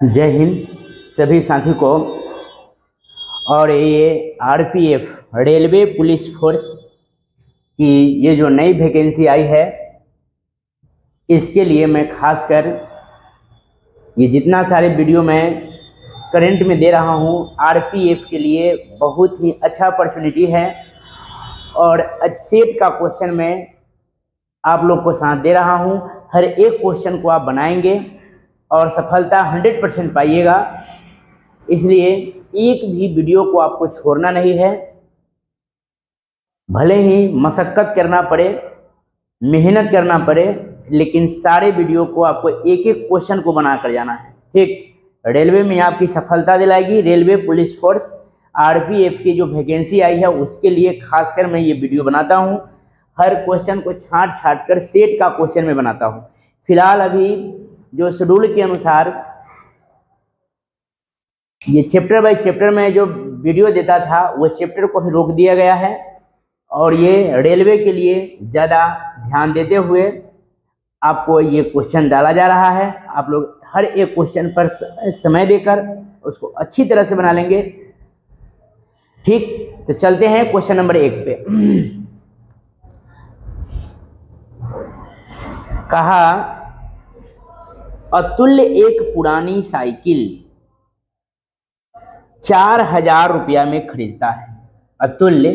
जय हिंद सभी साथी को। और ये आरपीएफ रेलवे पुलिस फोर्स की ये जो नई वैकेंसी आई है, इसके लिए मैं खासकर ये जितना सारे वीडियो मैं करंट में दे रहा हूँ, आरपीएफ के लिए बहुत ही अच्छा अपॉर्चुनिटी है। और सेट का क्वेश्चन मैं आप लोग को साथ दे रहा हूँ। हर एक क्वेश्चन को आप बनाएंगे और सफलता 100% पाइएगा। इसलिए एक भी वीडियो को आपको छोड़ना नहीं है। भले ही मशक्कत करना पड़े, मेहनत करना पड़े, लेकिन सारे वीडियो को आपको एक एक क्वेश्चन को बना कर जाना है। ठीक, रेलवे में आपकी सफलता दिलाएगी। रेलवे पुलिस फोर्स आरपीएफ की जो वैकेंसी आई है, उसके लिए खासकर मैं ये वीडियो बनाता हूँ। हर क्वेश्चन को छांट छांट कर सेट का क्वेश्चन में बनाता हूँ। फिलहाल अभी जो शेड्यूल के अनुसार ये चैप्टर बाय चैप्टर में जो वीडियो देता था, वो चैप्टर को भी रोक दिया गया है। और ये रेलवे के लिए ज़्यादा ध्यान देते हुए आपको ये क्वेश्चन डाला जा रहा है। आप लोग हर एक क्वेश्चन पर समय देकर उसको अच्छी तरह से बना लेंगे। ठीक, तो चलते हैं क्वेश्चन नंबर 1 पे। कहा, अतुल्य एक पुरानी साइकिल 4000 रुपया में खरीदता है। अतुल्य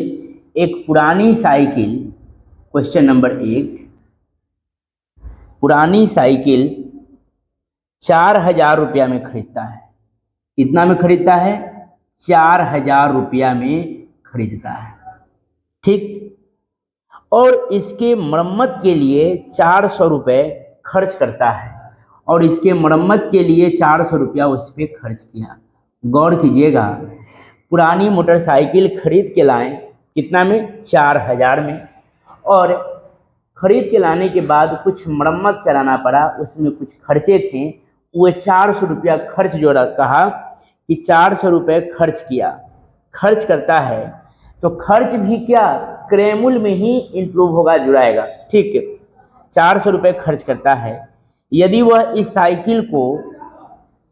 एक पुरानी साइकिल, क्वेश्चन नंबर 1, पुरानी साइकिल 4000 रुपया में खरीदता है। कितना में खरीदता है? 4000 रुपया में खरीदता है। ठीक, और इसके मरम्मत के लिए 400 रुपये खर्च करता है। और इसके मरम्मत के लिए 400 रुपया उस पर खर्च किया। गौर कीजिएगा, पुरानी मोटरसाइकिल खरीद के लाएं, कितना में? 4000 में। और खरीद के लाने के बाद कुछ मरम्मत कराना पड़ा, उसमें कुछ खर्चे थे। वो 400 रुपया खर्च जो कहा कि 400 रुपये खर्च किया, खर्च करता है। तो खर्च भी क्या क्रयमूल्य में ही इंप्रूव होगा, जुड़ाएगा। ठीक है, 400 रुपये खर्च करता है। यदि वह इस साइकिल को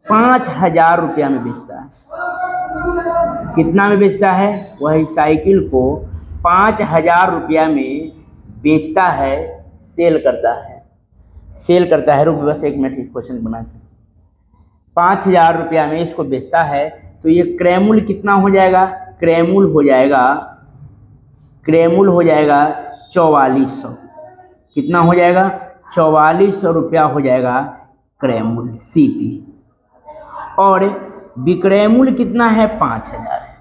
5000 रुपया में बेचता है, कितना में बेचता है? वह इस साइकिल को 5000 रुपया में बेचता है, सेल करता है। सेल करता है, रुक बस 1 मिनट क्वेश्चन बना के। 5000 रुपया में इसको बेचता है, तो ये क्रयमूल्य कितना हो जाएगा? क्रयमूल्य हो जाएगा 4400। कितना हो जाएगा? 4400 रुपया हो जाएगा क्रयमूल्य, सीपी। और विक्रय मूल्य कितना है? 5000 है।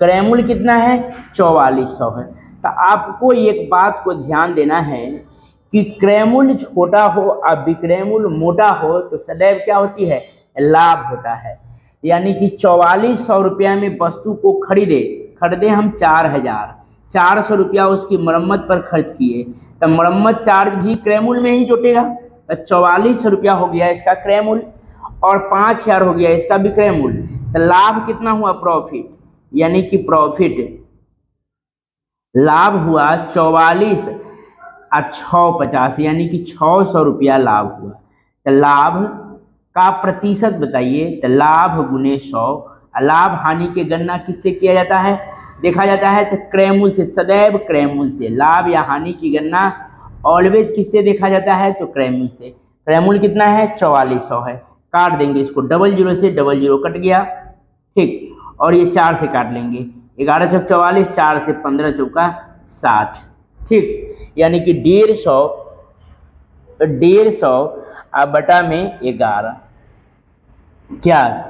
क्रय मूल्य कितना है? 4400 है। तो आपको एक बात को ध्यान देना है कि क्रय मूल्य छोटा हो और विक्रय मूल्य मोटा हो तो सदैव क्या होती है? लाभ होता है। यानी कि 4400 रुपया में वस्तु को खरीदे हम 4000, 400 रुपया उसकी मरम्मत पर खर्च किए, तो मरम्मत चार्ज भी क्रय मूल्य में ही जुटेगा। तो 4400 रुपया हो गया इसका क्रय मूल्य, और 5000 हो गया इसका विक्रय मूल्य। तो लाभ कितना हुआ? प्रॉफिट, यानी कि प्रॉफिट लाभ हुआ 44 और 650, यानी कि 600 रुपया लाभ हुआ। तो लाभ का प्रतिशत बताइए। तो लाभ गुने 100। लाभ हानि की गणना किससे किया जाता है? देखा जाता है तो क्रय मूल्य से, सदैव क्रय मूल्य से। लाभ या हानि की गणना ऑलवेज किससे देखा जाता है? तो क्रय मूल्य से। क्रय मूल्य कितना है? 4400 है। काट देंगे इसको, 00 से 00 कट गया। ठीक, और ये 4 से काट लेंगे, 11 चौक 44, 4 से 15 चौका 60। ठीक, यानी कि 150 बटा में 11 क्या?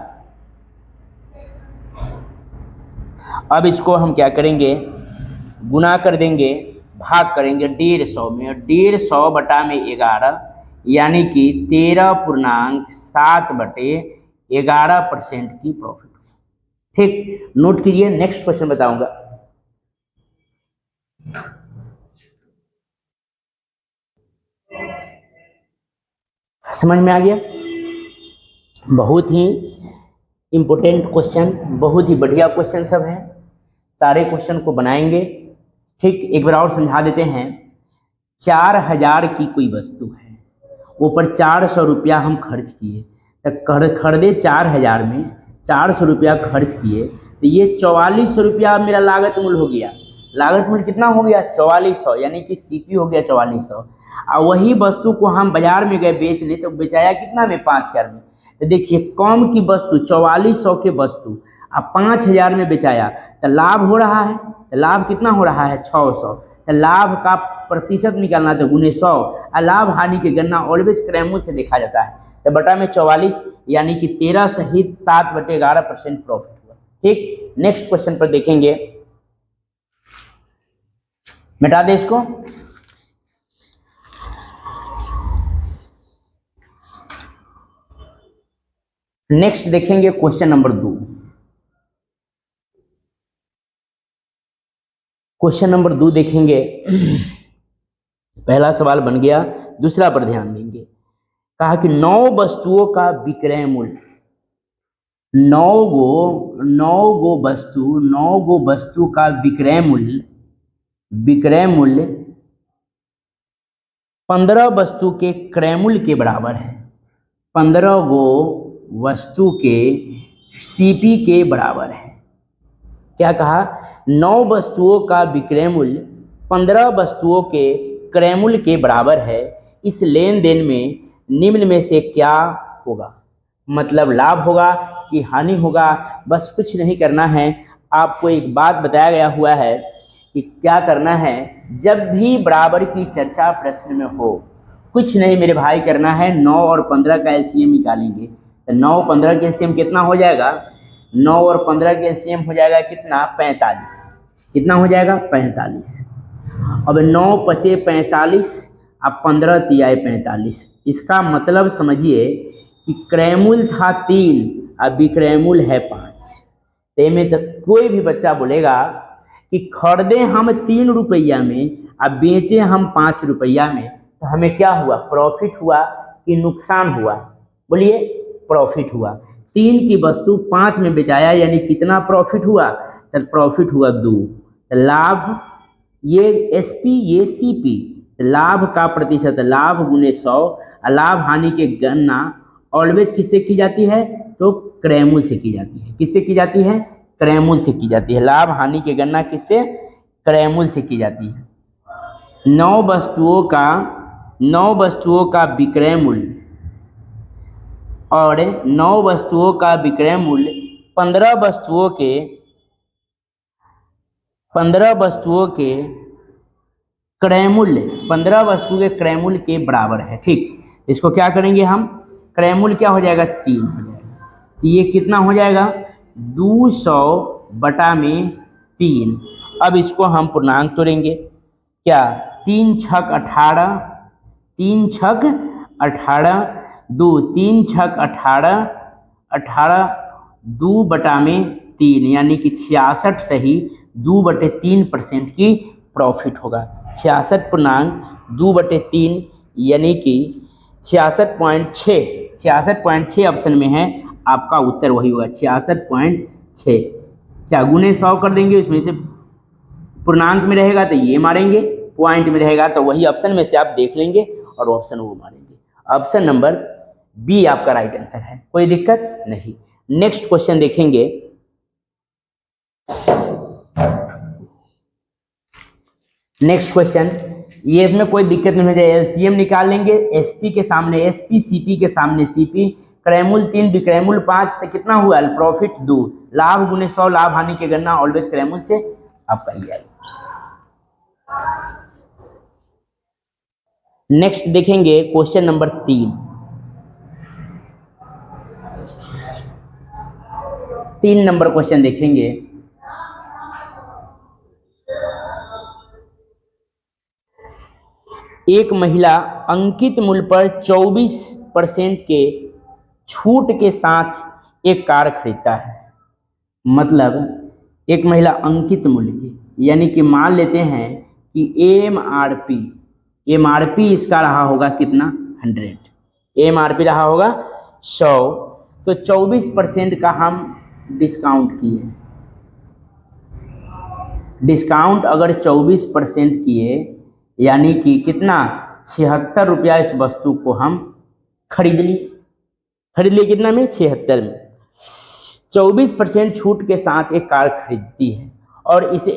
अब इसको हम क्या करेंगे? गुना कर देंगे, भाग करेंगे 150 में। 150 बटा में 11, यानी कि 13.7/11% की प्रॉफिट। ठीक, नोट कीजिए। नेक्स्ट क्वेश्चन बताऊंगा। समझ में आ गया? बहुत ही इंपॉर्टेंट क्वेश्चन, बहुत ही बढ़िया क्वेश्चन सब है। सारे क्वेश्चन को बनाएंगे। ठीक, एक बार और समझा देते हैं। 4000 की कोई वस्तु है, ऊपर 400 रुपया हम खर्च किए, तो खरीदे 4000 में 400 रुपया खर्च किए, तो ये 4400 रुपया मेरा लागत मूल्य हो गया। लागत मूल्य कितना हो गया? 4400, यानी कि सीपी हो गया 4400। और वही वस्तु को हम बाजार में गए बेचने, तो बेचाया कितना में? 5000 में। तो देखिए कम की वस्तु 4400 के वस्तु अब 5000 में बेचाया, तो लाभ हो रहा है। तो लाभ कितना हो रहा है? 600। तो लाभ का प्रतिशत निकालना तो गुने 100। और लाभ हानि की गणना ऑलवेज क्रयमूल्य से देखा जाता है। तो बटा में 44, यानी कि 13 सहित 7/11% प्रॉफिट हुआ। ठीक, नेक्स्ट क्वेश्चन पर देखेंगे। मिटा दे इसको। नेक्स्ट देखेंगे क्वेश्चन नंबर 2। क्वेश्चन नंबर 2 देखेंगे। पहला सवाल बन गया, दूसरा पर ध्यान देंगे। कहा कि 9 वस्तुओं का विक्रय मूल्य, 9 गो वस्तु का विक्रय मूल्य 15 वस्तु के क्रय मूल्य के बराबर है। 15 गो वस्तु के सीपी के बराबर है। क्या कहा? 9 वस्तुओं का विक्रय मूल्य 15 वस्तुओं के क्रय मूल्य के बराबर है। इस लेन देन में निम्न में से क्या होगा? मतलब लाभ होगा कि हानि होगा? बस कुछ नहीं करना है, आपको एक बात बताया गया हुआ है कि क्या करना है। जब भी बराबर की चर्चा प्रश्न में हो, कुछ नहीं मेरे भाई करना है, 9 और 15 का एलसीएम निकालेंगे। तो 9 15 का एलसीएम कितना हो जाएगा? 9 और 15 का एलसीएम हो जाएगा कितना? 45। कितना हो जाएगा? 45। अब 9 पचे 45, अब 15 तियाए 45। इसका मतलब समझिए कि क्रयमूल्य था 3, अब विक्रयमूल्य है 5। ते में तो कोई भी बच्चा बोलेगा कि खरीदे हम 3 रुपया में, अब बेचे हम 5 रुपया में, तो हमें क्या हुआ? प्रॉफिट हुआ कि नुकसान हुआ? बोलिए, प्रॉफिट हुआ। 3 की वस्तु 5 में बेचाया, यानी कितना प्रॉफिट हुआ? तो प्रॉफिट हुआ 2। लाभ, ये एसपी ये सीपी, लाभ का प्रतिशत, लाभ गुने 100। लाभ हानि के गणना ऑलवेज किससे की जाती है? तो क्रयमूल्य से की जाती है। किससे की जाती है? क्रयमूल्य से की जाती है। लाभ हानि की गणना किससे? क्रयमूल्य से की जाती है। 9 वस्तुओं का विक्रय मूल्य और 9 वस्तुओं का विक्रय मूल्य 15 वस्तुओं के क्रय मूल्य 15 वस्तु के क्रय मूल्य के बराबर है। ठीक, इसको क्या करेंगे हम? क्रय मूल्य क्या हो जाएगा? 3 हो जाएगा। तो ये कितना हो जाएगा? 200 बटा में 3। अब इसको हम पूर्णांक तोड़ेंगे। क्या? 3 छक 18, 3 छक 18, 2 3 छक 18, 18 2 बटा में 3, यानी कि 66 सही 2/3% की प्रॉफिट होगा। 66.2/3 यानी कि 66.6 ऑप्शन में है, आपका उत्तर वही होगा 66.6। क्या गुने 100 कर देंगे, उसमें से पूर्णांक में रहेगा तो ये मारेंगे, पॉइंट में रहेगा तो वही ऑप्शन में से आप देख लेंगे और ऑप्शन वो मारेंगे। ऑप्शन नंबर बी आपका राइट आंसर है, कोई दिक्कत नहीं। नेक्स्ट क्वेश्चन देखेंगे। नेक्स्ट क्वेश्चन, ये में कोई दिक्कत नहीं हो जाए, एलसीएम निकाल लेंगे। एसपी के सामने एसपी, सीपी के सामने सीपी, क्रयमूल्य 3 विक्रयमूल्य 5, तो कितना हुआ? प्रॉफिट 2। लाभ गुने 100, लाभ हानि की गणना ऑलवेज क्रयमूल्य से आपका ही आएगा। नेक्स्ट देखेंगे क्वेश्चन नंबर 3 नंबर क्वेश्चन देखेंगे। एक महिला अंकित मूल्य पर 24% के छूट के साथ एक कार खरीदता है। मतलब एक महिला अंकित मूल्य की, यानी कि मान लेते हैं कि एमआरपी इसका रहा होगा कितना? 100। एमआरपी रहा होगा 100, तो 24% का हम डिस्काउंट किए। डिस्काउंट अगर 24% किए, यानी कि कितना? 76 रुपया इस वस्तु को हम खरीद ली। खरीद लिए कितना में, 76 में। 24% छूट के साथ एक कार खरीदती है और इसे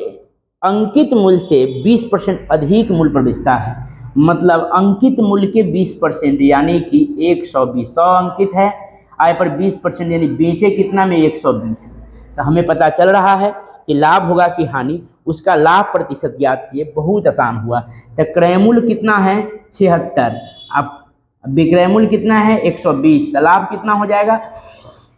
अंकित मूल्य से 20% अधिक मूल्य पर बेचता है। मतलब अंकित मूल्य के 20% यानी कि 120, 100 अंकित है, आय पर 20% यानी बेचे कितना में, 120 में। तो हमें पता चल रहा है कि लाभ होगा कि हानि, उसका लाभ प्रतिशत ज्ञात किए, बहुत आसान हुआ। तो क्रय मूल्य कितना है, 76, अब विक्रय मूल्य कितना है, 120, तो लाभ कितना हो जाएगा,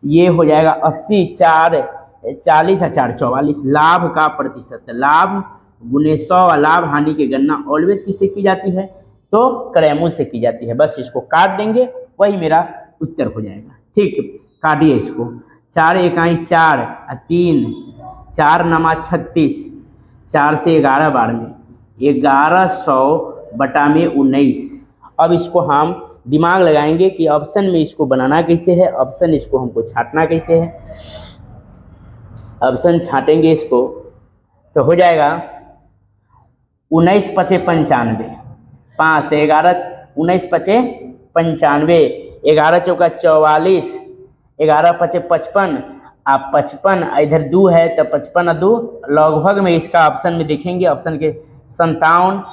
ये हो जाएगा 80, 4 40 और 4 44, लाभ का प्रतिशत। लाभ गुने 100, लाभ हानि की गणना ऑलवेज किससे की जाती है, तो क्रय मूल्य से की जाती है। बस इसको काट देंगे, वही मेरा उत्तर हो जाएगा। ठीक, काटिए इसको, 4 इकाई 4 और 3, 4 नमा 36, 4 से 11 बार में 1100 बटा में 19। अब इसको हम दिमाग लगाएंगे कि ऑप्शन में इसको बनाना कैसे है, ऑप्शन इसको हमको छांटना कैसे है। ऑप्शन छांटेंगे इसको तो हो जाएगा 19 पचे 95, 5 से 11, 19 पचे 95, 11 चौका 44, 11 पचे 55, आप 55 इधर 2 है तो 55 और 2 लगभग में इसका ऑप्शन में देखेंगे, ऑप्शन के 57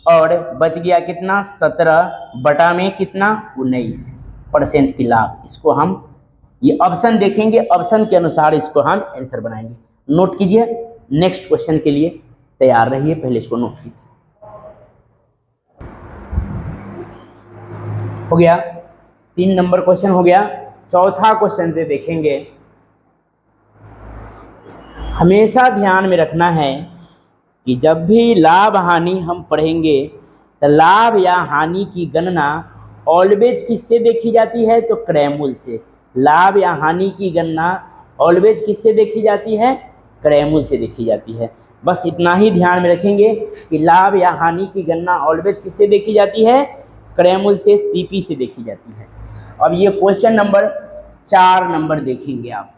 और बच गया कितना, 17 बटा में कितना, 19% की लाभ। इसको हम ये ऑप्शन देखेंगे, ऑप्शन के अनुसार इसको हम आंसर बनाएंगे। नोट कीजिए, नेक्स्ट क्वेश्चन के लिए तैयार रहिए, पहले इसको नोट कीजिए। हो गया 3 नंबर क्वेश्चन हो गया। चौथा क्वेश्चन से देखेंगे। हमेशा ध्यान में रखना है कि जब भी लाभ हानि हम पढ़ेंगे तो लाभ या हानि की गणना ऑलवेज किससे देखी जाती है, तो क्रय मूल्य से। लाभ या हानि की गणना ऑलवेज किससे देखी जाती है, क्रय मूल्य से देखी जाती है। बस इतना ही ध्यान में रखेंगे कि लाभ या हानि की गणना ऑलवेज किससे देखी जाती है, क्रय मूल्य से, सीपी से देखी जाती है। अब ये क्वेश्चन नंबर 4 नंबर देखेंगे आप।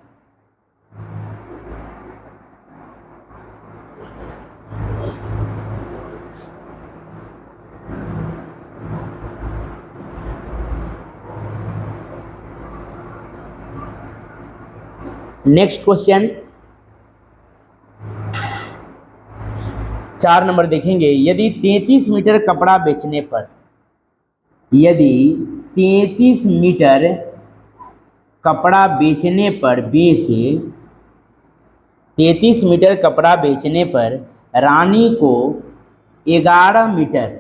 नेक्स्ट क्वेश्चन 4 नंबर देखेंगे। यदि 33 मीटर कपड़ा बेचने पर, यदि 33 मीटर कपड़ा बेचने पर 33 मीटर कपड़ा बेचने पर रानी को 11 मीटर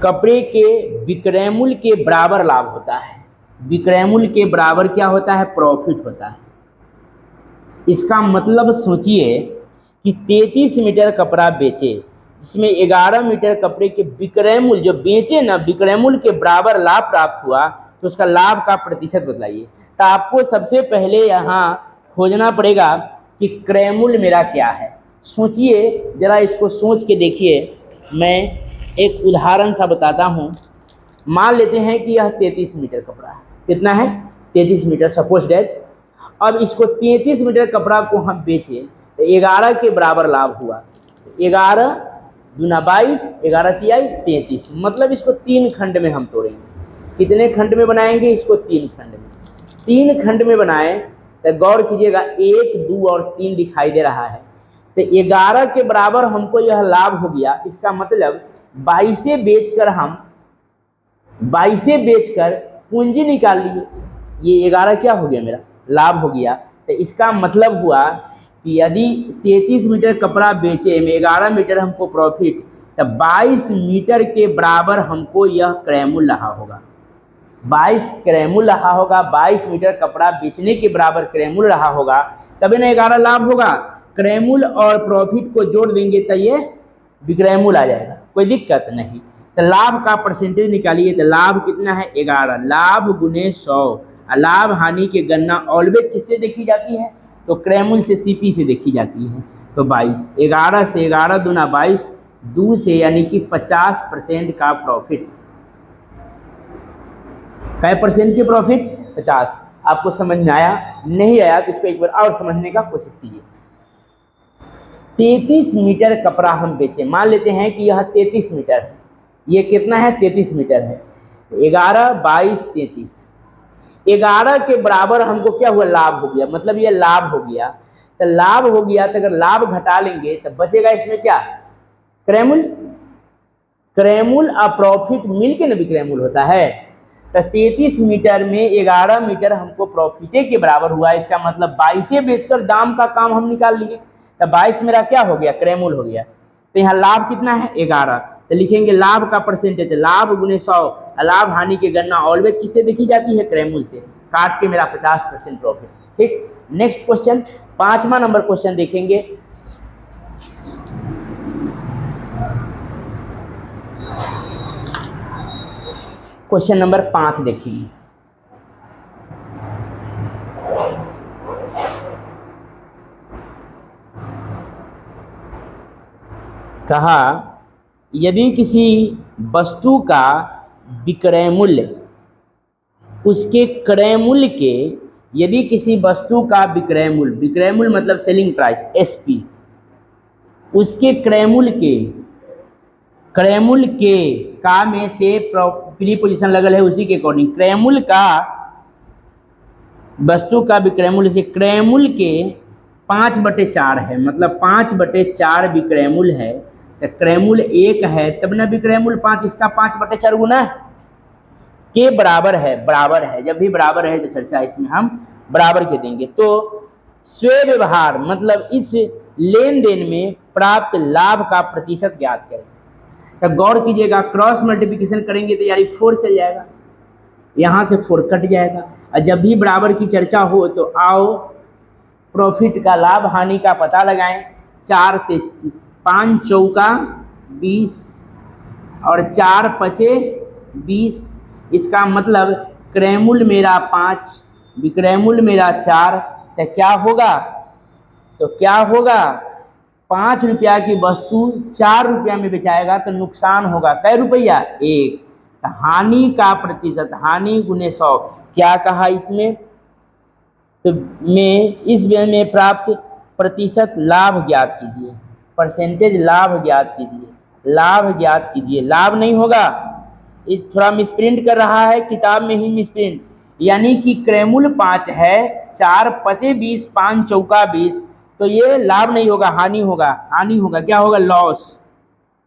कपड़े के विक्रय मूल्य के बराबर लाभ होता है। विक्रय मूल्य के बराबर क्या होता है, प्रॉफिट होता है। इसका मतलब सोचिए कि 33 मीटर कपड़ा बेचे, इसमें 11 मीटर कपड़े के विक्रय मूल्य जो बेचे ना, विक्रय मूल्य के बराबर लाभ प्राप्त हुआ, तो उसका लाभ का प्रतिशत बताइए। तो आपको सबसे पहले यहाँ खोजना पड़ेगा कि क्रय मूल्य मेरा क्या है। सोचिए जरा, इसको सोच के देखिए। मैं एक उदाहरण सा बताता हूँ। मान लेते हैं कि यह 33 मीटर कपड़ा है। कितना है, 33 मीटर, सपोज डेट। अब इसको 33 मीटर कपड़ा को हम बेचे तो 11 के बराबर लाभ हुआ। 11 दूना 22, 11 तिहाई 33, मतलब इसको 3 खंड में हम तोड़ेंगे। कितने खंड में बनाएंगे इसको, 3 खंड में। 3 खंड में बनाएं तो गौर कीजिएगा 1, 2 और 3 दिखाई दे रहा है। तो 11 के बराबर हमको यह लाभ हो गया। इसका मतलब 22 बेचकर पूंजी निकाल लिए। ये 11 क्या हो गया, मेरा लाभ हो गया। तो इसका मतलब हुआ कि यदि 33 मीटर कपड़ा बेचे में 11 मीटर हमको प्रॉफिट, तो 22 मीटर के बराबर हमको यह क्रय मूल्य रहा होगा। 22 क्रय मूल्य रहा होगा, 22 मीटर कपड़ा बेचने के बराबर क्रय मूल्य रहा होगा, तभी ना 11 लाभ होगा। क्रय मूल्य और प्रॉफिट को जोड़ देंगे तो ये विक्रय मूल्य आ जाएगा, कोई दिक्कत नहीं। तो लाभ का परसेंटेज निकालिए, तो लाभ कितना है, 11। लाभ गुने 100। लाभ हानि की गणना ऑलवेज किससे देखी जाती है, तो क्रय मूल्य से, सीपी से देखी जाती है। तो 22, 11 से 11 दूना 22, 2 से यानी कि 50% का प्रॉफिट। कै परसेंट की प्रॉफिट, 50। आपको समझ में आया, नहीं आया तो इसको एक बार और समझने का कोशिश कीजिए। 33 मीटर कपड़ा हम बेचे, मान लेते हैं कि यह 33 मीटर है। ये कितना है 33 मीटर है। 11, 22, 33, 11 के बराबर हमको क्या हुआ लाभ हो गया, मतलब ये लाभ हो गया। तो लाभ हो गया तो अगर लाभ घटा लेंगे तो बचेगा इसमें क्या, क्रयमूल। क्रयमूल और प्रॉफिट मिलके ना विक्रयमूल होता है। तो 33 मीटर में 11 मीटर हमको प्रॉफिटे के बराबर हुआ, इसका मतलब 22 बेचकर दाम का काम हम निकाल लिए। तो 22 मेरा क्या हो गया, क्रयमूल हो गया। तो यहाँ लाभ कितना है 11, तो लिखेंगे लाभ का परसेंटेज, लाभ गुने 100। लाभ हानि की गणना ऑलवेज किससे देखी जाती है, क्रयमूल से। काट के मेरा 50% प्रॉफिट। ठीक, नेक्स्ट क्वेश्चन 5वां नंबर क्वेश्चन देखेंगे। क्वेश्चन नंबर 5 देखेंगे। कहा यदि किसी वस्तु का विक्रय मूल्य उसके क्रय मूल्य के, यदि किसी वस्तु का विक्रय मूल्य मतलब सेलिंग प्राइस एसपी, उसके क्रय मूल्य के का में से प्रीपोजिशन लगल है उसी के अकॉर्डिंग, क्रय मूल्य का वस्तु का विक्रय मूल्य से क्रय मूल्य के 5/4 है, मतलब 5/4 विक्रय मूल्य है। तो क्रय मूल्य 1 है तब ना विक्रय मूल्य 5, इसका 5/4 गुना के बराबर है। जब भी बराबर है तो चर्चा इसमें हम बराबर के देंगे। तो स्वयं व्यवहार मतलब इस लेन देन में प्राप्त लाभ का प्रतिशत ज्ञात करें। तो गौर कीजिएगा, क्रॉस मल्टीप्लिकेशन करेंगे तो यानी 4 चल जाएगा, यहाँ से 4 कट जाएगा। और जब भी बराबर की चर्चा हो तो आओ प्रॉफिट का, लाभ हानि का पता लगाएं। 4 से 5 चौका 20 और 4 पचे 20, इसका मतलब क्रय मूल्य मेरा 5, विक्रय मूल्य मेरा 4। तो क्या होगा 5 रुपया की वस्तु 4 रुपया में बेचाएगा तो नुकसान होगा कै रुपया, 1। तो हानि का प्रतिशत, हानि गुने 100, क्या कहा इसमें, तो इस में प्राप्त प्रतिशत लाभ ज्ञात कीजिए, परसेंटेज लाभ ज्ञात कीजिए। लाभ नहीं होगा, इस थोड़ा मिसप्रिंट कर रहा है, किताब में ही मिसप्रिंट, यानी कि क्रय मूल्य 5 है, 4 पचे 20, 5 चौका 20, तो ये लाभ नहीं होगा, हानि होगा। क्या होगा, लॉस।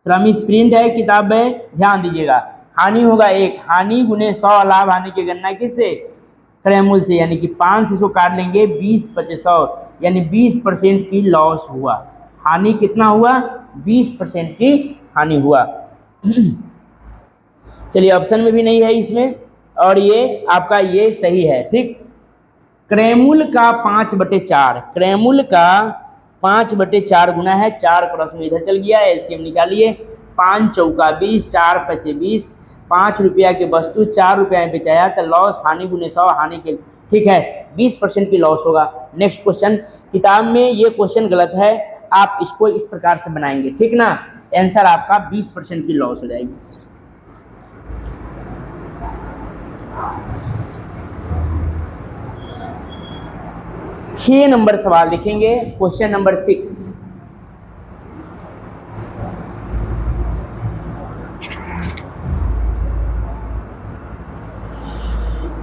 थोड़ा मिसप्रिंट है किताब में, ध्यान दीजिएगा। हानि होगा 1, हानि गुने 100, लाभ हानि की गणना किससे, क्रय मूल्य से, यानी कि 5 से इसको काट लेंगे, 20 पचे 100, यानी 20% की लॉस हुआ। हानि कितना हुआ, 20% की हानि हुआ। चलिए ऑप्शन में भी नहीं है इसमें, और ये आपका ये सही है। ठीक, क्रय मूल्य का 5/4, क्रय मूल्य का 5/4 गुना है, 4 क्रॉस में इधर चल गया, एलसीएम निकालिए। 5 चौका 20, 4 पचे 20, 5 रुपया की वस्तु 4 रुपया में बेचाया तो लॉस, हानि गुने 100, हानि के, ठीक है 20% की लॉस होगा। नेक्स्ट क्वेश्चन, किताब में ये क्वेश्चन गलत है, आप इसको इस प्रकार से बनाएंगे, ठीक ना, आंसर आपका 20% की लॉस हो जाएगी। छह नंबर सवाल देखेंगे, क्वेश्चन नंबर 6।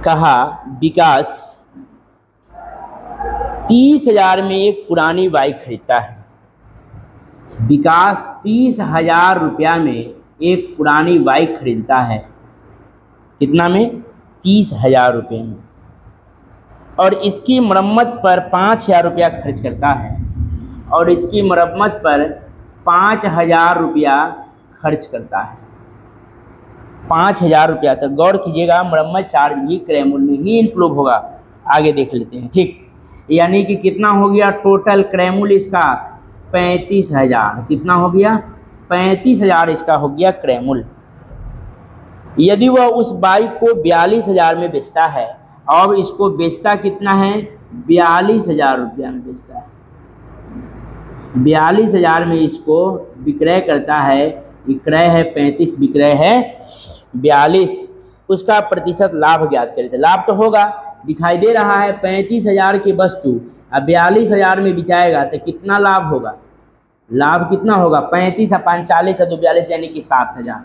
कहा विकास 30,000 में एक पुरानी बाइक खरीदता है। विकास 30,000 रुपया में एक पुरानी बाइक खरीदता है, कितना में, 30,000 रुपये में, और इसकी मरम्मत पर 5,000 रुपया खर्च करता है, और इसकी मरम्मत पर 5,000 रुपया खर्च करता है, 5,000 रुपया तक। गौर कीजिएगा, मरम्मत चार्ज भी क्रय मूल्य में ही इंक्लूड होगा। आगे देख लेते हैं। ठीक, यानी कि कितना हो गया टोटल क्रय मूल्य इसका, 35,000। कितना हो गया, 35,000 इसका हो गया क्रय मूल्य। यदि वह उस बाइक को 42,000 में बेचता है, और इसको बेचता कितना है, 42,000 रुपया में बेचता है, 42,000 में इसको विक्रय करता है। विक्रय है 35, विक्रय है 42, उसका प्रतिशत लाभ ज्ञात करें। तो लाभ तो होगा, दिखाई दे रहा है 35,000 की वस्तु अब 42,000 में बिचाएगा तो कितना लाभ होगा, लाभ कितना होगा, 35 और 5 40 और 2 42 यानी कि 7,000।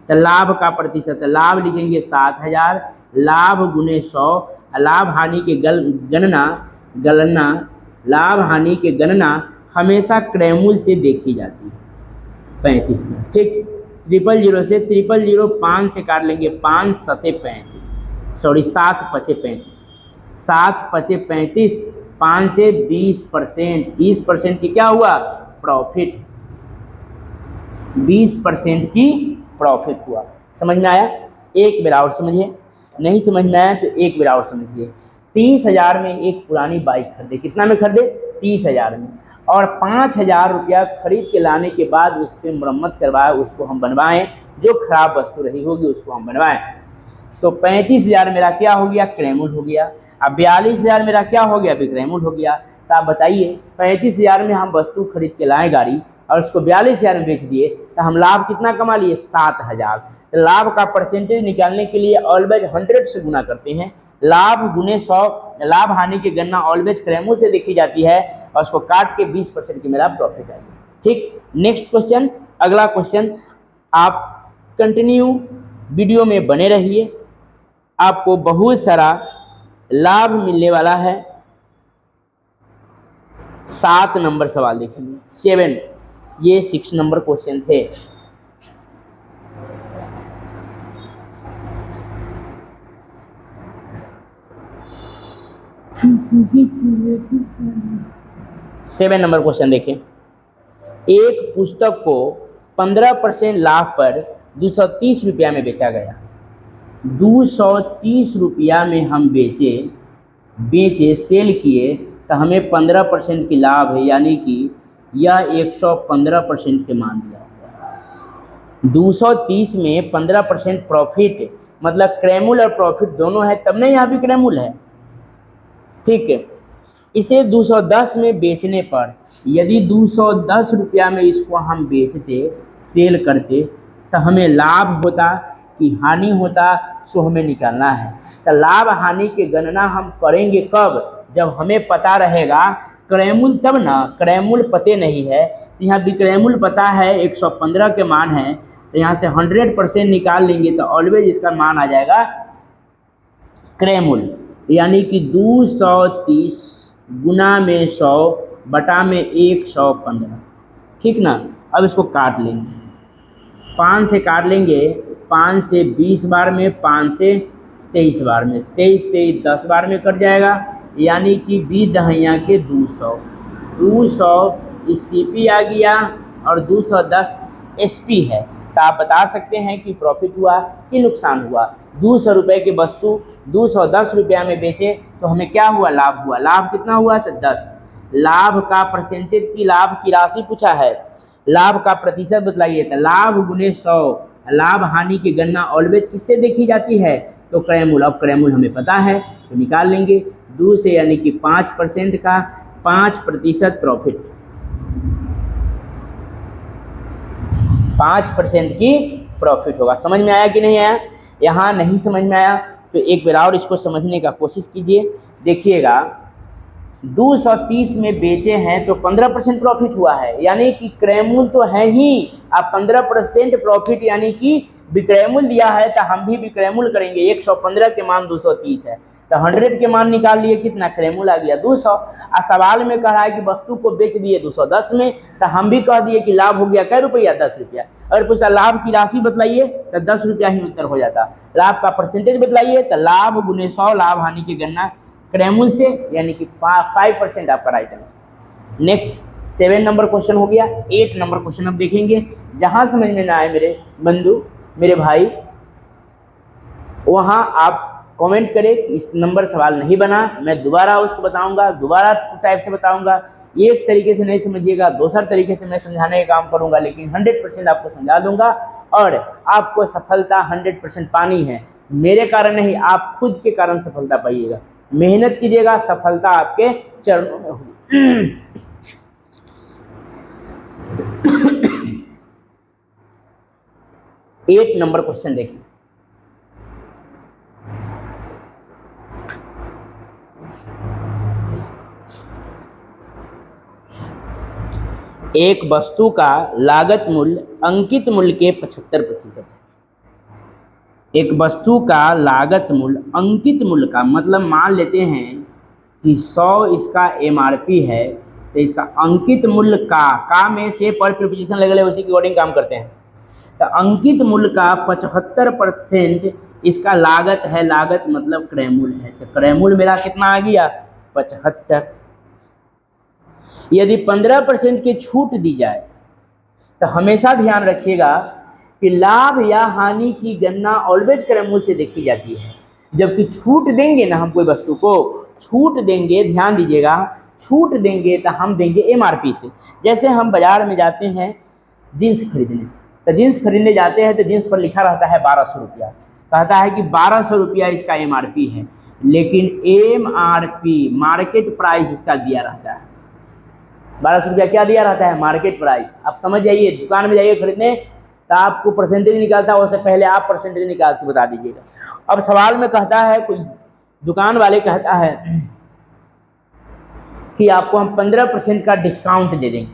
तो लाभ का प्रतिशत, लाभ लिखेंगे 7000, लाभ गुने 100, लाभ हानि के गणना लाभ हानि के गणना हमेशा क्रयमूल्य से देखी जाती है 35,000। ठीक, 000 से 000 5 से काट लेंगे, 5 सते 35, सॉरी 7 पचे 35, 7 पचे 35, 5 से 20%, 20% की क्या हुआ प्रॉफिट, 20% की प्रॉफिट हुआ। समझ में आया? एक बार और समझिए, नहीं समझ में आया तो एक बार और समझिए। 30,000 में एक पुरानी बाइक खरीदे, कितना में खरीदे 30,000 में, और 5,000 रुपया खरीद के लाने के बाद उस पर मरम्मत करवाए, उसको हम बनवाएं, जो खराब वस्तु रही होगी उसको हम बनवाएं, तो 35,000 मेरा क्या हो गया क्रयमूल्य हो गया। अब 42,000 मेरा क्या हो गया विक्रयमूल्य हो गया। तो आप बताइए 35,000 में हम वस्तु खरीद के लाए गाड़ी और उसको 42,000 में बेच दिए, तो हम लाभ कितना कमा लिए 7,000। तो लाभ का परसेंटेज निकालने के लिए ऑलवेज 100 से गुना करते हैं, लाभ गुने 100, लाभ हानि की गणना ऑलवेज क्रयमूल्य से देखी जाती है और उसको काट के 20% की मेरा प्रॉफिट आएगा। ठीक, नेक्स्ट क्वेश्चन, अगला क्वेश्चन, आप कंटिन्यू वीडियो में बने रहिए, आपको बहुत सारा लाभ मिलने वाला है। 7 नंबर सवाल देखेंगे, 7, ये 6 नंबर क्वेश्चन थे। सेवन नंबर क्वेश्चन देखिए, एक पुस्तक को 15% लाभ पर 230 रुपया में बेचा गया, 230 रुपया में हम बेचे सेल किए, तो हमें 15% की लाभ है, यानी कि यह 115% के मान दिया हुआ। 230 में 15% प्रॉफिट, मतलब क्रयमूल्य और प्रॉफिट दोनों है, तब नहीं यहाँ भी क्रयमूल्य है। ठीक है, इसे 210 में बेचने पर, यदि 210 रुपया में इसको हम बेचते सेल करते, तो हमें लाभ होता कि हानि होता, सो हमें निकालना है। तो लाभ हानि की गणना हम करेंगे कब, जब हमें पता रहेगा क्रयमूल्य, तब ना, क्रयमूल्य पते नहीं है, तो यहाँ विक्रयमूल्य पता है 115 के मान है, तो यहाँ से 100% निकाल लेंगे तो ऑलवेज इसका मान आ जाएगा क्रयमूल्य, यानी कि 230 गुना में 100 बटा में 115। ठीक ना, अब इसको काट लेंगे, 5 से काट लेंगे, 5 से 20 बार में, 5 से 23 बार में, 23 से 10 बार में कट जाएगा, यानी कि 20 दहिया के 200, 200 CP आ गया और 210 SP है। तो आप बता सकते हैं कि प्रॉफिट हुआ कि नुकसान हुआ। 200 रुपये की वस्तु 210 रुपया में बेचे तो हमें क्या हुआ लाभ हुआ, लाभ कितना हुआ तो 10। लाभ का परसेंटेज की, लाभ की राशि पूछा है, लाभ का प्रतिशत बतलाइए, तो लाभ गुने 100, लाभ हानि की गणना ऑलवेज किससे देखी जाती है तो क्रयमूल्य। अब क्रयमूल्य हमें पता है तो निकाल लेंगे 2 से, यानी कि 5% का 5% प्रॉफिट, 5% की प्रॉफिट होगा। समझ में आया कि नहीं आया? यहाँ नहीं समझ में आया तो एक बार और इसको समझने का कोशिश कीजिए। देखिएगा 230 में बेचे हैं तो 15% प्रॉफिट हुआ है, यानी कि क्रयमूल्य तो है ही, अब 15% प्रॉफिट यानी कि विक्रयमूल्य दिया है तो हम भी विक्रयमूल्य करेंगे। 115 के मान 230 है तो 100 के मान निकाल लिए, कितना क्रयमूल्य आ गया 200। और सवाल में कह रहा है कि वस्तु को बेच दिए 210 में, तो हम भी कह दिए कि लाभ हो गया कै रुपया 10 रुपया। अगर पूछता लाभ की राशि बतलाइए तो 10 रुपया ही उत्तर हो जाता। लाभ का परसेंटेज बतलाइए तो लाभ गुने 100, लाभ हानि की गणना क्रयमूल्य से, यानी कि 5% आपका right answer. Next 7 number question हो गया। 8 नंबर क्वेश्चन अब देखेंगे। जहां समझ में ना आए मेरे बंधु, मेरे भाई, वहां आप कमेंट करें कि इस नंबर सवाल नहीं बना, मैं दोबारा उसको बताऊंगा, दोबारा टाइप से बताऊंगा। एक तरीके से नहीं समझिएगा, दूसरा तरीके से मैं समझाने का काम करूंगा, लेकिन 100% आपको समझा दूंगा। और आपको सफलता 100% पानी है, मेरे कारण नहीं, आप खुद के कारण सफलता पाइएगा। मेहनत कीजिएगा, सफलता आपके चरणों में होगी। 8 नंबर क्वेश्चन देखिए। एक वस्तु का लागत मूल्य अंकित मूल्य के 75% है। एक वस्तु का लागत मूल्य अंकित मूल्य का मतलब मान लेते हैं कि 100 इसका एमआरपी है, तो इसका अंकित मूल्य का में से पर प्रीपोजिशन लगे उसी के अकॉर्डिंग काम करते हैं। तो अंकित मूल्य का 75% इसका लागत है, लागत मतलब क्रय मूल्य है, तो क्रय मूल्य मेरा कितना आ गया 75। यदि 15% की छूट दी जाए तो हमेशा ध्यान रखिएगा कि लाभ या हानि की गणना ऑलवेज क्रय मूल्य से देखी जाती है। जबकि छूट देंगे ना, हम कोई वस्तु को छूट देंगे, ध्यान दीजिएगा, छूट देंगे तो हम देंगे एमआरपी से। जैसे हम बाजार में जाते हैं जीन्स खरीदने, तो जीन्स खरीदने जाते हैं तो जीन्स पर लिखा रहता है 1200 रुपया, कहता है कि 1200 रुपया इसका एमआरपी है, लेकिन एमआरपी मार्केट प्राइस इसका दिया रहता है 1200 रुपया। क्या दिया रहता है? Market price. आप समझ जाइए, दुकान में जाइए खरीदने तो आपको परसेंटेज निकालता है, उससे पहले आप परसेंटेज निकाल के बता दीजिएगा। अब सवाल में कहता है, कोई दुकान वाले कहता है कि आपको हम 15% का डिस्काउंट दे देंगे,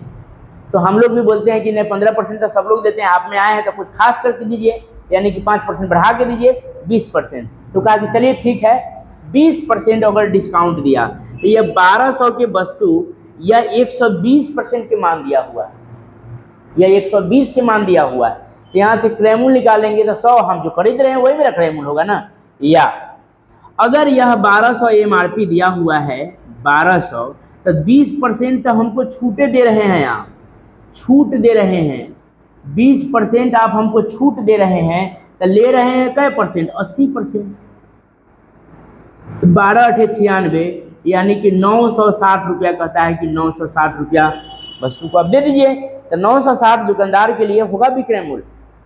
तो हम लोग भी बोलते हैं कि नहीं 15% तो सब लोग देते हैं, आप में आए हैं तो कुछ खास करके दीजिए, यानी कि 5% बढ़ा के दीजिए 20%। तो कहा कि चलिए ठीक है 20% अगर डिस्काउंट दिया तो ये 1200 के वस्तु या 120% के मान दिया हुआ है, या 120 के मान दिया हुआ है, तो यहाँ से क्रय मूल्य निकालेंगे तो 100 हम जो खरीद रहे हैं वही मेरा क्रय मूल्य होगा ना। या अगर यह 1200 एमआरपी दिया हुआ है 1200, तो 20% तो हमको छूटे दे रहे हैं, आप छूट दे रहे हैं 20% आप हमको छूट दे रहे हैं, तो ले रहे हैं कै परसेंट? 80%। 12 × 96 यानी कि 960 रुपया कहता है कि 960 रुपया वस्तु को आप दे दीजिए। तो 960 दुकानदार के लिए होगा विक्रय मूल्य।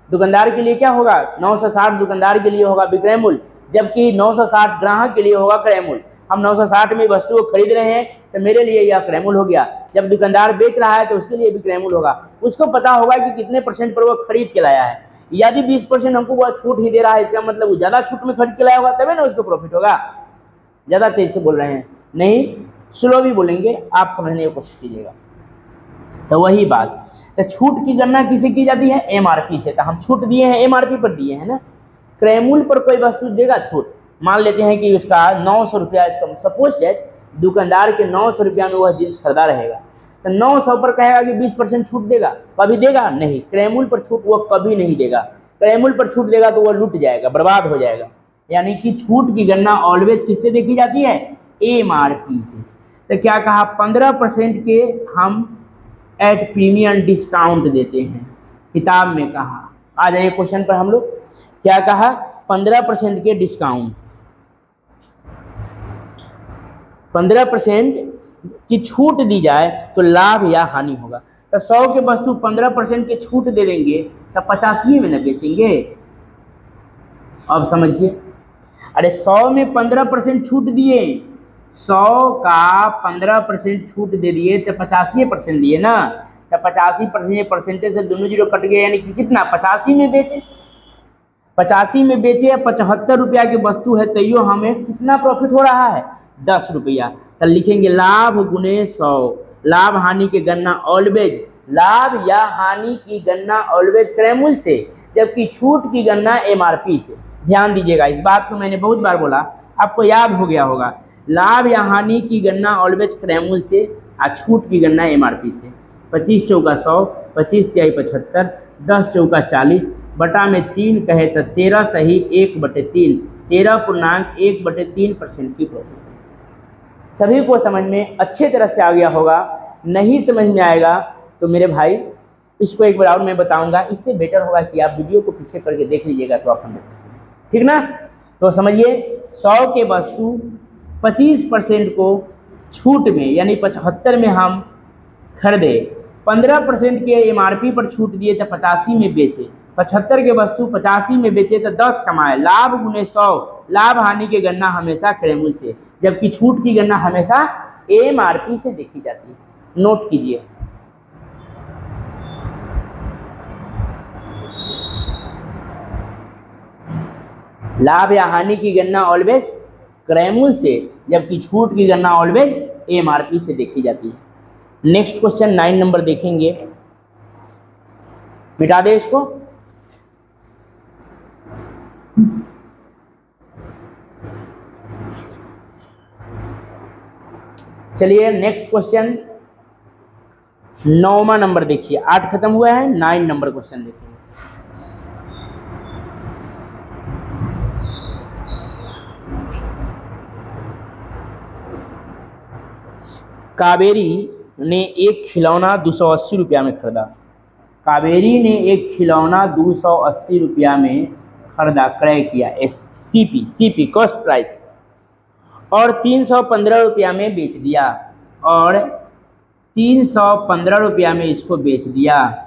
दुकानदार के लिए क्या होगा? 960 दुकानदार के लिए होगा विक्रय मूल्य, जबकि 960 ग्राहक के लिए होगा क्रय मूल्य। हम 960 में वस्तु को खरीद रहे हैं तो मेरे लिए यह क्रय मूल्य हो गया। जब दुकानदार बेच रहा है तो उसके लिए भी क्रय मूल्य होगा। उसको पता होगा कि कितने परसेंट पर वो खरीद के लाया है। यदि 20% हमको वह छूट ही दे रहा है, इसका मतलब वो ज़्यादा छूट में खरीद के लाया होगा, तभी ना उसको प्रॉफिट होगा। ज़्यादा तेज से बोल रहे हैं, नहीं स्लो भी बोलेंगे, आप समझने की कोशिश कीजिएगा। तो वही बात, तो छूट की गणना किसे की जाती है? एमआरपी से। तो हम छूट दिए हैं, एमआरपी पर दिए हैं ना। क्रय मूल्य पर कोई वस्तु देगा छूट, मान लेते हैं कि उसका 900 रुपया, इसका सपोज दैट दुकानदार के 900 रुपया में वह जींस खरीदा रहेगा, तो 900 पर कहेगा कि 20% छूट देगा, कभी देगा नहीं। क्रय मूल्य पर छूट वह कभी नहीं देगा। क्रय मूल्य पर छूट देगा तो वह लूट जाएगा, बर्बाद हो जाएगा। यानी कि छूट की गणना ऑलवेज किससे देखी जाती है? एमआरपी से। तो क्या कहा? 15% के हम एट प्रीमियम डिस्काउंट देते हैं, किताब में कहा। आ जाइए क्वेश्चन पर हम लोग, क्या कहा? 15% के डिस्काउंट, 15% की छूट दी जाए तो लाभ या हानि होगा। तो 100 के वस्तु 15% की छूट दे देंगे तो 85 में न बेचेंगे। अब समझिए, अरे 100 में 15% छूट दिए, 100 का 15% छूट दे दिए तो 85% दिए ना। तो 85% परसेंटेज से दोनों जीरो कट गए, यानी कि कितना? 85 में बेचे। 85 में बेचे या 75 रुपया की वस्तु है, तैयो हमें कितना प्रॉफिट हो रहा है? 10 रुपया। तो लिखेंगे लाभ गुने 100। लाभ हानि की गणना ऑलवेज, लाभ या हानि की गणना ऑलवेज क्रय मूल्य से, जबकि छूट की गणना एमआरपी से। ध्यान दीजिएगा, इस बात को मैंने बहुत बार बोला, आपको याद हो गया होगा। लाभ या हानि की गणना ऑलवेज क्रय मूल्य से और छूट की गणना एमआरपी से। 25 चौका 100, 25 तिहाई 75, 10 चौका 40, बटा में 3 कहे तो 13 सही 1/3, 13.1/3% की प्रॉफिट। सभी को समझ में अच्छे तरह से आ गया होगा। नहीं समझ में आएगा तो मेरे भाई इसको एक बार और मैं बताऊंगा, इससे बेटर होगा कि आप वीडियो को पीछे करके देख लीजिएगा तो आप 100%, ठीक ना। तो समझिए, 100 के वस्तु 25% को छूट में यानी 75 में हम खरीदे, 15% के एमआरपी पर छूट दिए तो 85 में बेचे, 75 के वस्तु 85 में बेचे तो 10 कमाए। लाभ गुने 100, लाभ हानि की गणना हमेशा क्रय मूल्य से, जबकि छूट की गणना हमेशा एमआरपी से देखी जाती है। नोट कीजिए। लाभ या हानि की गणना ऑलवेज क्रय मूल्य से, जबकि छूट की गणना ऑलवेज एमआरपी से देखी जाती है। नेक्स्ट क्वेश्चन 9 नंबर देखेंगे, मिटा दे इसको। चलिए नेक्स्ट क्वेश्चन 9वां नंबर देखिए, 8 खत्म हुआ है, 9 नंबर क्वेश्चन देखिए। कावेरी ने एक खिलौना 280 रुपया में खरीदा। कावेरी ने एक खिलौना 280 रुपया में खरीदा, क्रय किया, सीपी कॉस्ट प्राइस, और 315 रुपया में बेच दिया, और 315 रुपया में इसको बेच दिया,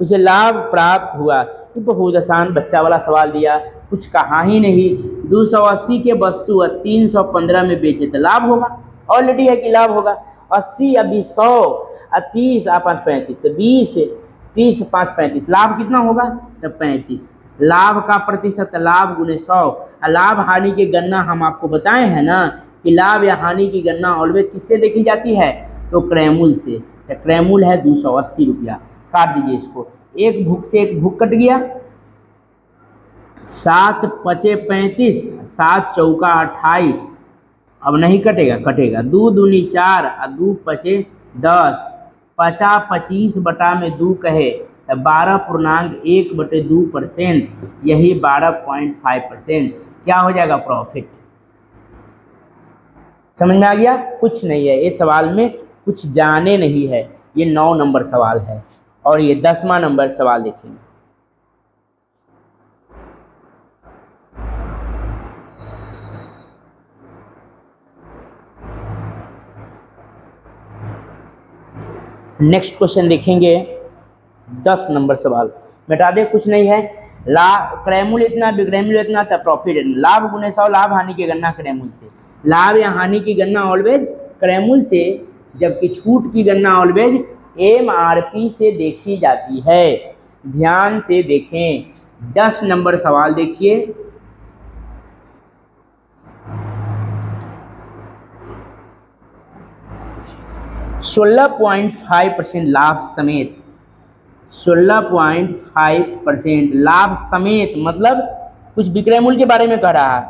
उसे लाभ प्राप्त हुआ। ये बहुत आसान बच्चा वाला सवाल दिया, कुछ कहा ही नहीं। 280 के वस्तु 315 में बेचे तो लाभ होगा, ऑलरेडी है कि लाभ होगा। 80 अभी 100 30 5 35 20 30 5 35, लाभ कितना होगा? तो 35। लाभ का प्रतिशत, लाभ गुने 100। लाभ हानि की गणना हम आपको बताए हैं ना कि लाभ या हानि की गणना ऑलवेज किससे देखी जाती है? तो क्रयमूल्य से। तो क्रयमूल्य है 280 रुपया, काट दीजिए इसको। एक भूख से एक भूख कट गया, 7 पचे 35, 7 चौका 28, अब नहीं कटेगा, कटेगा। 2 दूनी 4 और 2 पचे 10, 50 25 बटा में 2 कहे तो 12.1/2%, यही 12.5%। क्या हो जाएगा? प्रॉफिट। समझ में आ गया? कुछ नहीं है, ये सवाल में कुछ जाने नहीं है। ये 9 नंबर सवाल है। और ये 10वां नंबर सवाल देखिए। नेक्स्ट क्वेश्चन देखेंगे, 10 नंबर सवाल। बेटा दे, कुछ नहीं है। क्रयमूल्य इतना, विक्रयमूल्य इतना, तब प्रॉफिट इतना। लाभ गुने 100, लाभ हानि की गणना क्रयमूल्य से। लाभ या हानि की गणना ऑलवेज क्रयमूल्य से, जबकि छूट की गणना ऑलवेज MRP से देखी जाती है। ध्यान से देखें। 10 नंबर सवाल देखिए। %16.5% लाभ समेत, 16.5% लाभ समेत मतलब कुछ विक्रय मूल्य के बारे में कह रहा है।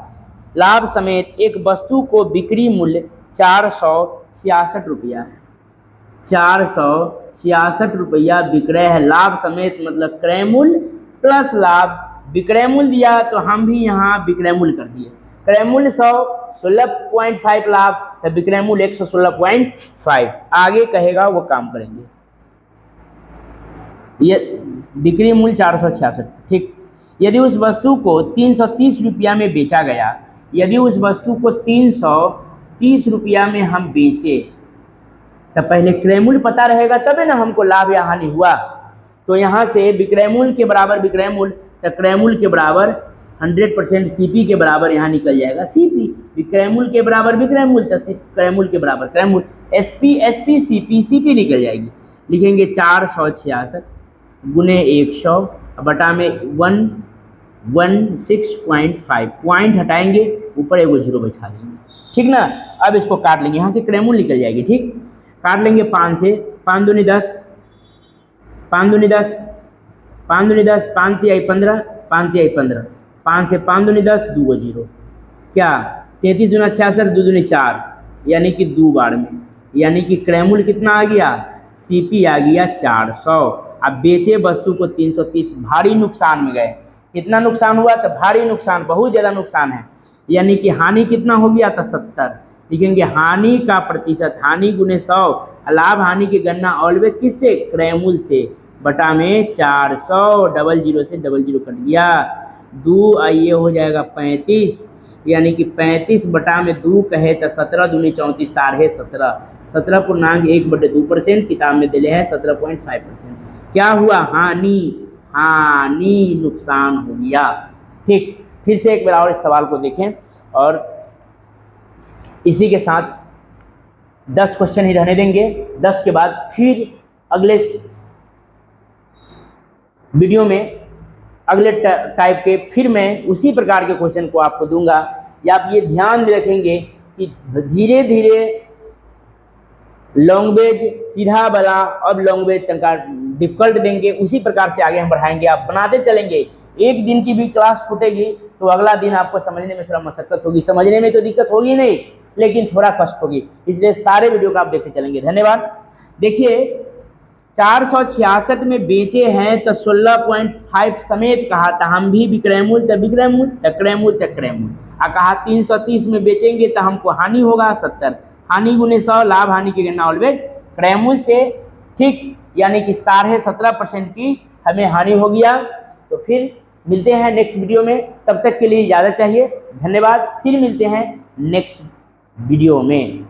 लाभ समेत एक वस्तु को बिक्री मूल्य 466 रुपया है। 466 रुपया विक्रय है। लाभ समेत मतलब क्रय मूल्य प्लस लाभ। विक्रय मूल्य दिया तो हम भी यहाँ विक्रय मूल्य कर दिए। क्रय मूल्य 100, 16.5 लाभ, तो विक्रय मूल्य 116.5। आगे कहेगा वो काम करेंगे। ये बिक्री मूल्य 466, ठीक। यदि उस वस्तु को 330 रुपया में बेचा गया, यदि उस वस्तु को 330 रुपया में हम बेचे, तो पहले क्रय मूल्य पता रहेगा तबे ना हमको लाभ या हानि हुआ। तो यहाँ से विक्रय मूल्य के बराबर विक्रय मूल्य, तो क्रय मूल्य के बराबर 100% CP के बराबर यहाँ निकल जाएगा CP। विक्रय मूल्य के बराबर विक्रय मूल्य, तो क्रय मूल्य के बराबर क्रय मूल्य। SP CP निकल जाएगी। लिखेंगे 466 गुने 100 बटा में 116.5, पॉइंट हटाएंगे, ऊपर एगो 0 बैठा देंगे, ठीक ना। अब इसको काट लेंगे, यहाँ से क्रय मूल्य निकल जाएगी, ठीक। काट लेंगे 5 से, 5 दूनी 10, 5 दूनी 10, 5 दूनी 10, 5 तिहाई 15, 5 तिहाई 15, 5 से 5 दूनी 10, 2 0, क्या 33 दूना 66, 2 दूनी 4, यानी कि 2 बार में, यानी कि क्रय मूल्य कितना आ गया? CP आ गया 400। अब बेचे वस्तु को 330, भारी नुकसान में गए। कितना नुकसान हुआ? तो भारी नुकसान, बहुत ज़्यादा नुकसान है। यानी कि हानि कितना हो गया? तो 70। लिखेंगे हानि का प्रतिशत, हानि गुने 100, लाभ हानि की गणना ऑलवेज किससे? क्रय मूल्य से, बटा में 400, 00 से 00 कट गया, 2 ये हो जाएगा 35, यानी कि 35 बटा में 2 कहे तो 17 दूनी 34, 17.5, 17.1/2%। किताब में दिले है 17.5%। क्या हुआ? हानि नुकसान हो गया, ठीक। फिर से एक बार और इस सवाल को देखें, और इसी के साथ 10 क्वेश्चन ही रहने देंगे। 10 के बाद फिर अगले वीडियो में अगले टाइप के फिर मैं उसी प्रकार के क्वेश्चन को आपको दूंगा। या आप ये ध्यान में रखेंगे कि धीरे धीरे लैंग्वेज सीधा वाला, अब लैंग्वेज तनका डिफिकल्ट देंगे, उसी प्रकार से आगे हम बढ़ाएंगे। आप बनाते चलेंगे, एक दिन की भी क्लास छूटेगी तो अगला दिन आपको समझने में थोड़ा मशक्कत होगी, समझने में तो दिक्कत होगी नहीं, लेकिन थोड़ा कष्ट होगी, इसलिए सारे वीडियो को आप देखते चलेंगे। धन्यवाद। देखिए 466 में बेचे हैं तो 16.5 समेत कहा था, हम भी विक्रय मूल्य तक विक्रय मूल्य तक क्रय मूल्य तक क्रय मूल्य, और कहा 330 में बेचेंगे तो हमको हानि होगा 70, हानि गुने 100, लाभ हानि की गणना ऑलवेज क्रय मूल्य से, ठीक, यानी कि 17.5% की हमें हानि हो गया। तो फिर मिलते हैं नेक्स्ट वीडियो में, तब तक के लिए इजाज़त चाहिए। धन्यवाद, फिर मिलते हैं नेक्स्ट वीडियो में।